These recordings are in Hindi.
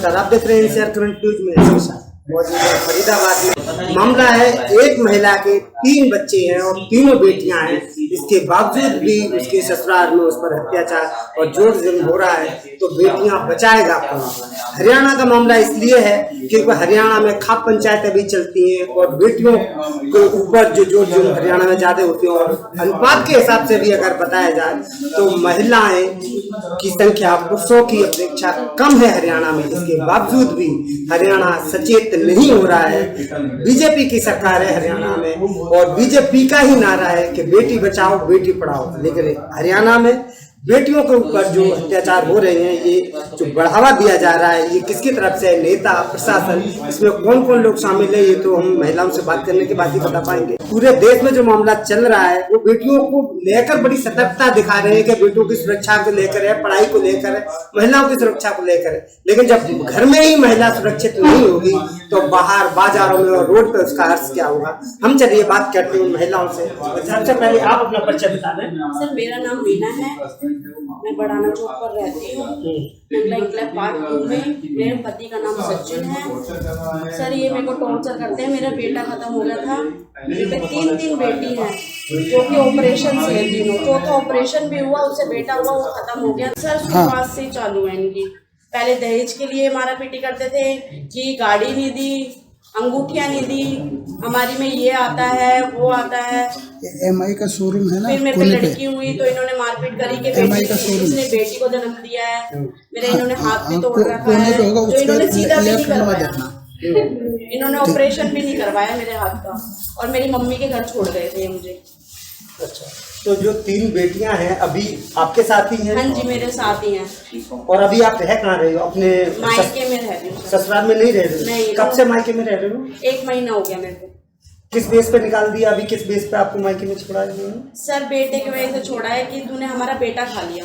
नमस्कार, आप देख रहे हैं एनसीआर करंट न्यूज में मौजूद है फरीदाबाद में। मामला है एक महिला के 3 बच्चे हैं और तीनों बेटियां हैं। इसके बावजूद भी उसके ससुराल में उस पर अत्याचार और जोर जुल्म हो रहा है, तो बेटियां बचाएगा कौन? हरियाणा का मामला इसलिए है क्योंकि हरियाणा में खाप पंचायतें भी चलती हैं और बेटियों के ऊपर जो जोर जुल्म हरियाणा में ज्यादा होती है। और अनुपात के हिसाब से भी अगर बताया जाए तो महिलाएं की संख्या पुरुषों की अपेक्षा कम है हरियाणा में। इसके बावजूद भी हरियाणा सचेत नहीं हो रहा है। बीजेपी की सरकार है हरियाणा में और बीजेपी का ही नारा है कि बेटी बचाओ बेटी पढ़ाओ, लेकिन हरियाणा में बेटियों के ऊपर जो अत्याचार हो रहे हैं, ये जो बढ़ावा दिया जा रहा है, ये किसकी तरफ से? नेता, प्रशासन, इसमें कौन कौन लोग शामिल है, ये तो हम महिलाओं से बात करने के बाद ही बता पाएंगे। पूरे देश में जो मामला चल रहा है वो बेटियों को लेकर बड़ी सतर्कता दिखा रहे हैं कि बेटियों की सुरक्षा को लेकर है, पढ़ाई को लेकर है, महिलाओं की सुरक्षा को लेकर है। लेकिन जब घर में ही महिला सुरक्षित नहीं होगी तो बाहर बाजारों में और रोड पे उसका अर्थ क्या होगा? हम चलिए बात करते हैं महिलाओं से। सबसे पहले आप अपना परिचय बता दें। सर, मेरा नाम मीना है, मैं बड़ाना चौक पर रहती हूँ, मंडला इंक्लेव पार्ट 2 में। मेरे पति का नाम सचिन है। सर, ये मेरे को टॉर्चर करते हैं। मेरा बेटा खत्म हो गया था, मेरे पे 3 बेटी हैं जो कि ऑपरेशन से है तीनों। चौथा ऑपरेशन भी हुआ, उससे बेटा हुआ, वो खत्म हो गया। सर, शुरुआत से चालू है इनकी। पहले दहेज के लिए मारा पीटी करते थे कि गाड़ी नहीं दी, अंगूठियां नहीं दी, हमारी में ये आता है वो आता है। एमआई का शोरूम है ना। फिर मेरे पे लड़की हुई तो इन्होंने मारपीट करी कि इसने बेटी को जन्म दिया है। मेरे इन्होंने हाथ भी तोड़ रखा है, जो इन्होंने सीधा भी नहीं करवाया। इन्होंने ऑपरेशन भी नहीं करवाया मेरे हाथ का, और मेरी मम्मी के घर छोड़ गए थे मुझे। अच्छा, तो जो 3 बेटियां हैं अभी आपके साथ ही हैं? हाँ जी, मेरे साथ ही हैं। और अभी आप रह कहाँ रहे हो? अपने मायके में रह रही हूँ। ससुराल में नहीं रह रहे? नहीं। कब से मायके में रह रहे हो? 1 महीना हो गया मेरे को। किस बेस पे निकाल दिया? अभी किस बेस पे आपको मायके में छोड़ा है? सर, बेटे की वजह से छोड़ा है कि तूने हमारा बेटा खा लिया।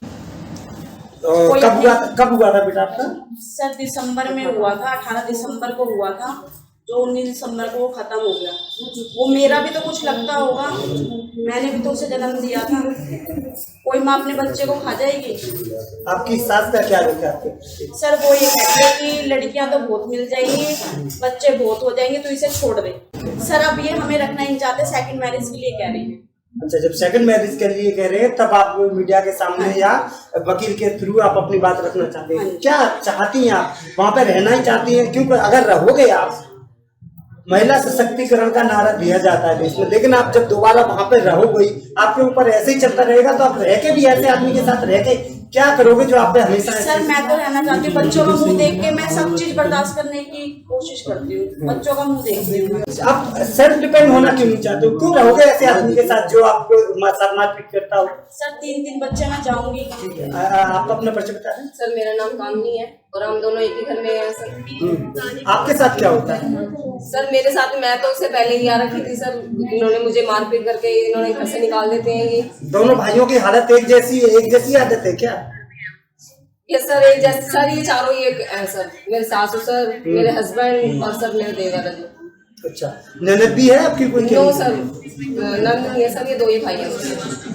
कब हुआ था बेटा आपका? सर, दिसंबर में हुआ था, 18 दिसंबर को हुआ था, जो 19 दिसंबर को वो खत्म हो गया। वो मेरा भी तो कुछ लगता होगा, मैंने भी तो उसे जन्म दिया था। कोई माँ अपने बच्चे को खा जाएगी? आपकी सास का क्या रोक है आपके? सर, वो ये कहती है कि लड़कियां तो बहुत मिल जाएंगी, बच्चे बहुत हो जाएंगे, तो इसे छोड़ दे। सर, अब ये हमें रखना नहीं चाहते, सेकंड मैरिज के लिए कह रही है। अच्छा, जब सेकंड मैरिज के लिए कह रहे हैं तब आप मीडिया के सामने या वकील के थ्रू आप अपनी बात रखना चाहते हैं? क्या चाहती हैं आप? वहाँ पे रहना ही चाहती हैं? क्योंकि अगर रहोगे आप, महिला सशक्तिकरण का नारा दिया जाता है देश में, लेकिन आप जब दोबारा वहाँ पे रहोगे, आपके ऊपर ऐसे ही चलता रहेगा, तो आप रह के भी ऐसे आदमी के साथ रह के क्या करोगे जो आप पे हमेशा? सर, मैं तो रहना चाहती हूँ। बच्चों का मुंह देख के मैं सब चीज बर्दाश्त करने की कोशिश करती हूँ। बच्चों का मुंह देखती हूँ। आप सेल्फ डिपेंड होना क्यों नहीं चाहते हो? क्यों रहोगे ऐसे आदमी के साथ जो आपको मारपीट करता हो? सर, 3 बच्चे मैं जाऊंगी। आप अपना परिचय बता दें। सर, मेरा नाम कामनी है और हम दोनों एक ही घर में हैं। सर, आपके साथ क्या होता है? सर, मेरे साथ मैं तो उससे पहले ही आ रखी थी। सर, इन्होंने मुझे मारपीट करके इन्होंने घर से निकाल देते हैं। ये दोनों भाइयों की हालत एक जैसी आदत है क्या? ये सर, एक जैसे सर, ये चारों ये है सर। मेरे सासू सर, मेरे हस्बैंड और सर मेरे देवर है। अच्छा, ननद भी है आपकी कोई? नो सर, ननद नहीं है सर, ये 2 ही भाई हैं।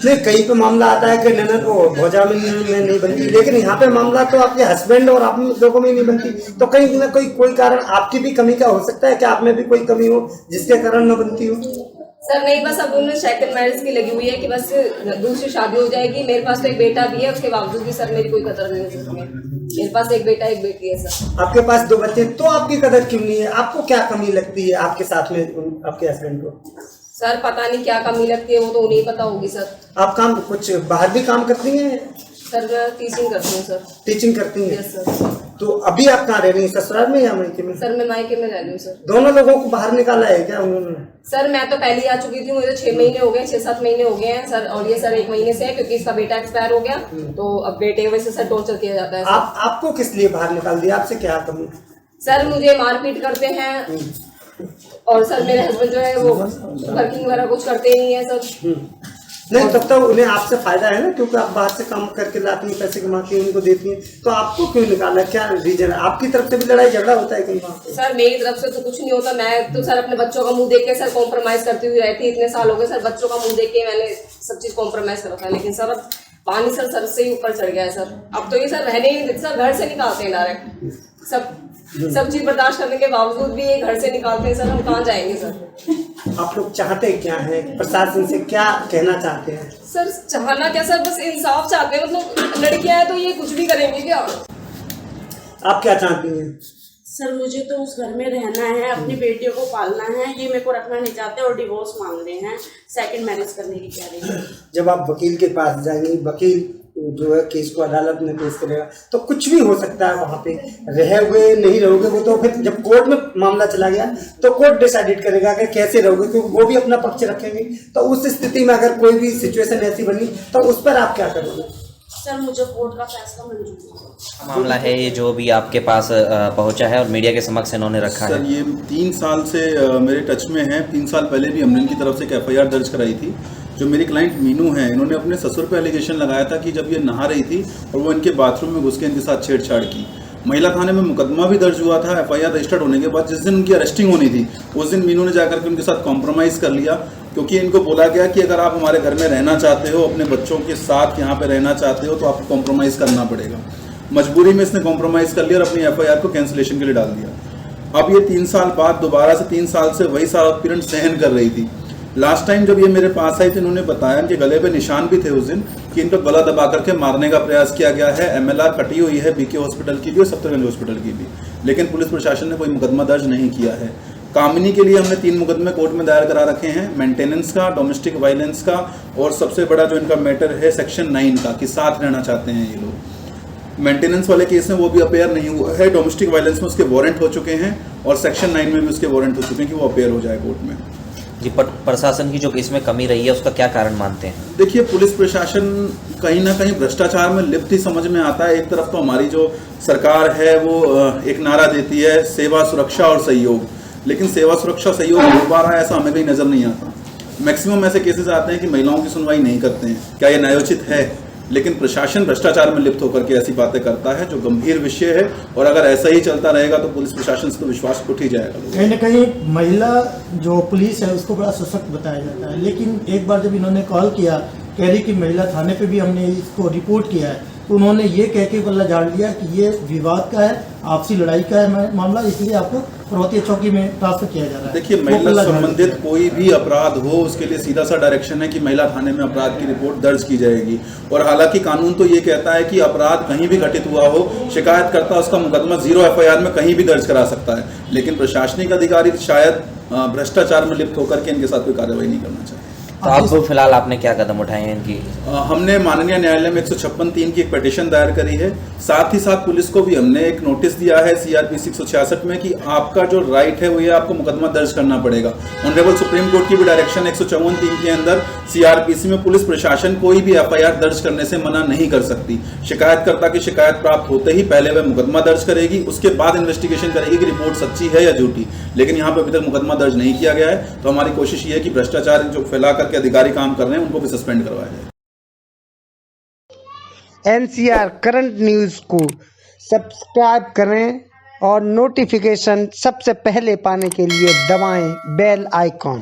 नहीं, कहीं पे मामला आता है कि ननद वो भौजा में नहीं बनती, लेकिन यहाँ पे मामला तो आपके हस्बैंड और आप लोगों में नहीं बनती, तो कहीं ना कोई कारण आपकी भी कमी का हो सकता है कि आप में भी कोई कमी हो जिसके कारण न बनती हो? सर, नहीं, बस अब उन्होंने सेकंड मैरिज की लगी हुई है कि बस दूसरी शादी हो जाएगी। मेरे पास तो एक बेटा भी है, उसके बावजूद भी सर मेरी कोई कदर नहीं है। मेरे पास एक बेटा एक बेटी है सर। आपके पास 2 बच्चे, तो आपकी कदर क्यों नहीं है? आपको क्या कमी लगती है आपके साथ में आपके हस्बैंड को? सर, पता नहीं क्या कमी लगती है, वो तो उन्हें पता होगी सर। आप काम कुछ बाहर भी काम करती हैं? सर, मैं टीचिंग करती हूँ सर। टीचिंग करती हैं? Yes sir. तो अभी आप कहाँ रह रही हैं, ससुराल में या मायके में? सर, मैं मायके में रह रही हूँ सर। दोनों लोगों को बाहर निकाला है क्या उन्होंने? सर, मैं तो पहले ही आ चुकी थी, मुझे 6 महीने हो गए, 6-7 महीने हो गए हैं सर। और ये सर 1 महीने से है क्योंकि इसका बेटा एक्सपायर हो गया, तो अब बेटे की वजह से सर टॉर्चर किया जाता है। आपको किस लिए बाहर निकाल दिया? आपसे क्या कमी? सर, मुझे मारपीट करते हैं और सर मेरे हस्बैंड जो है वो वर्किंग वगैरह कुछ करते ही नहीं है सर। नहीं, तब तो उन्हें आपसे फायदा है ना, क्योंकि आप बाहर से काम करके लाती हैं, पैसे कमाती हैं, उनको देती हैं, तो आपको क्यों निकाला? क्या रीजन है? आपकी तरफ से भी लड़ाई झगड़ा होता है कहीं वहाँ पे? सर, मेरी तरफ से तो कुछ नहीं होता। मैं तो सर अपने बच्चों का मुंह देख के सर कॉम्प्रोमाइज करती हुई रहती। इतने साल हो गए सर, बच्चों का मुंह देख के मैंने सब चीज कॉम्प्रोमाइज करा था, लेकिन सर अब पानी सर से ही ऊपर चढ़ गया है सर। अब तो ये सर रहने ही नहीं देते सर, घर से निकालते हैं डायरेक्ट सब। सब चीज बर्दाश्त करने के बावजूद भी ये घर से निकालते हैं सर, हम कहाँ जाएंगे सर। आप लोग चाहते क्या हैं, प्रशासन से क्या कहना चाहते हैं? सर चाहना क्या सर, बस इंसाफ चाहते हैं। मतलब लड़कियां हैं तो ये कुछ भी करेंगे क्या? आप क्या चाहती हैं? सर मुझे तो उस घर में रहना है, अपनी बेटियों को पालना है, ये मेरे को रखना नहीं चाहते और डिवोर्स मांग रहे हैं, सेकंड मैरिज करने की कह रही है। जब आप वकील के पास जाएंगी, वकील जो है केस को अदालत में पेश करेगा, तो कुछ भी हो सकता है वहाँ पे। रहोगे नहीं रहोगे वो तो फिर जब कोर्ट में मामला चला गया तो कोर्ट डिसाइड करेगा कि कैसे रहोगे, क्योंकि वो भी अपना पक्ष रखेंगे। तो उस स्थिति में अगर कोई भी सिचुएशन ऐसी बनी तो उस पर आप क्या करोगे? सर मुझे कोर्ट का फैसला मंजूर है। मामला है ये जो भी आपके पास पहुंचा है और मीडिया के समक्ष इन्होंने रखा सर है। ये 3 साल से मेरे टच में है। 3 साल पहले भी हमने इनकी तरफ से एक FIR दर्ज कराई थी। जो मेरी क्लाइंट मीनू है, इन्होंने अपने ससुर पे एलिगेशन लगाया था कि जब ये नहा रही थी और वो इनके बाथरूम में घुस के इनके साथ छेड़छाड़ की। महिला थाने में मुकदमा भी दर्ज हुआ था। FIR रजिस्टर्ड होने के बाद जिस दिन उनकी अरेस्टिंग होनी थी उस दिन मीनू ने जाकर के उनके साथ कॉम्प्रोमाइज़ कर लिया, क्योंकि इनको बोला गया कि अगर आप हमारे घर में रहना चाहते हो, अपने बच्चों के साथ यहाँ पे रहना चाहते हो तो आपको कॉम्प्रोमाइज़ करना पड़ेगा। मजबूरी में इसने कॉम्प्रोमाइज़ कर लिया और अपनी FIR को कैंसिलेशन के लिए डाल दिया। अब ये 3 साल बाद दोबारा से 3 साल से वही सारा उत्पीड़न सहन कर रही थी। लास्ट टाइम जब ये मेरे पास आई तो इन्होंने बताया कि गले पे निशान भी थे उस दिन कि इनको गला दबा करके मारने का प्रयास किया गया है। MLR कटी हुई है BK हॉस्पिटल की भी और सफ्दरगंज हॉस्पिटल की भी, लेकिन पुलिस प्रशासन ने कोई मुकदमा दर्ज नहीं किया है। कामिनी के लिए हमने 3 मुकदमे कोर्ट में दायर करा रखे हैं, मेंटेनेंस का, डोमेस्टिक वायलेंस का और सबसे बड़ा जो इनका मैटर है सेक्शन 9 का कि साथ रहना चाहते हैं ये लोग। मेंटेनेंस वाले केस में वो भी अपेयर नहीं हुआ है, डोमेस्टिक वायलेंस में उसके वारंट हो चुके हैं और सेक्शन 9 में भी उसके वारंट हो चुके हैं कि वो अपेयर हो जाए कोर्ट में। जी, प्रशासन की जो इसमें कमी रही है उसका क्या कारण मानते हैं? देखिए, पुलिस प्रशासन कहीं ना कहीं भ्रष्टाचार में लिप्त ही समझ में आता है। एक तरफ तो हमारी जो सरकार है वो एक नारा देती है सेवा, सुरक्षा और सहयोग, लेकिन सेवा, सुरक्षा, सहयोग हो पा रहा है ऐसा हमें कहीं नजर नहीं आता। मैक्सिमम ऐसे केसेस आते हैं कि महिलाओं की सुनवाई नहीं करते हैं। क्या ये न्यायोचित है? लेकिन प्रशासन भ्रष्टाचार में लिप्त होकर के ऐसी बातें करता है जो गंभीर विषय है, और अगर ऐसा ही चलता रहेगा तो पुलिस प्रशासन से तो विश्वास उठ ही जाएगा। कहीं ना कहीं महिला जो पुलिस है उसको बड़ा सशक्त बताया जाता है, लेकिन एक बार जब इन्होंने कॉल किया, कह रही कि महिला थाने पे भी हमने इसको रिपोर्ट किया है, तो उन्होंने ये कह के बल्ला झाड़ दिया कि ये विवाद का है, आपसी लड़ाई का है मामला, इसलिए आपको पर्वतीय चौकी में ट्रांसफर किया जा रहा है। देखिए, महिला संबंधित कोई भी अपराध हो उसके लिए सीधा सा डायरेक्शन है कि महिला थाने में अपराध की रिपोर्ट दर्ज की जाएगी। और हालांकि कानून तो ये कहता है कि अपराध कहीं भी घटित हुआ हो, शिकायतकर्ता उसका मुकदमा 0 FIR में कहीं भी दर्ज करा सकता है, लेकिन प्रशासनिक अधिकारी शायद भ्रष्टाचार में लिप्त होकर के इनके साथ कोई कार्रवाई नहीं करना चाहिए। तो अब फिलहाल आपने क्या कदम उठाए हैं इनकी? हमने माननीय न्यायालय में 156(3) की एक पिटीशन दायर करी है। साथ ही साथ पुलिस को भी हमने एक नोटिस दिया है CRPC 166 में कि आपका जो राइट है वो ये आपको मुकदमा दर्ज करना पड़ेगा। ऑनरेबल सुप्रीम कोर्ट की भी डायरेक्शन 154(3) के अंदर CRPC में पुलिस प्रशासन कोई भी FIR दर्ज करने से मना नहीं कर सकती। शिकायतकर्ता की शिकायत प्राप्त होते ही पहले वह मुकदमा दर्ज करेगी, उसके बाद इन्वेस्टिगेशन करेगी कि रिपोर्ट सच्ची है या झूठी। लेकिन यहाँ पर अभी तक मुकदमा दर्ज नहीं किया गया है, तो हमारी कोशिश ये है कि भ्रष्टाचार जो फैला के अधिकारी काम कर रहे हैं उनको भी सस्पेंड करवाया जाए। NCR करंट न्यूज़ को सब्सक्राइब करें और नोटिफिकेशन सबसे पहले पाने के लिए दबाएं बेल आइकॉन।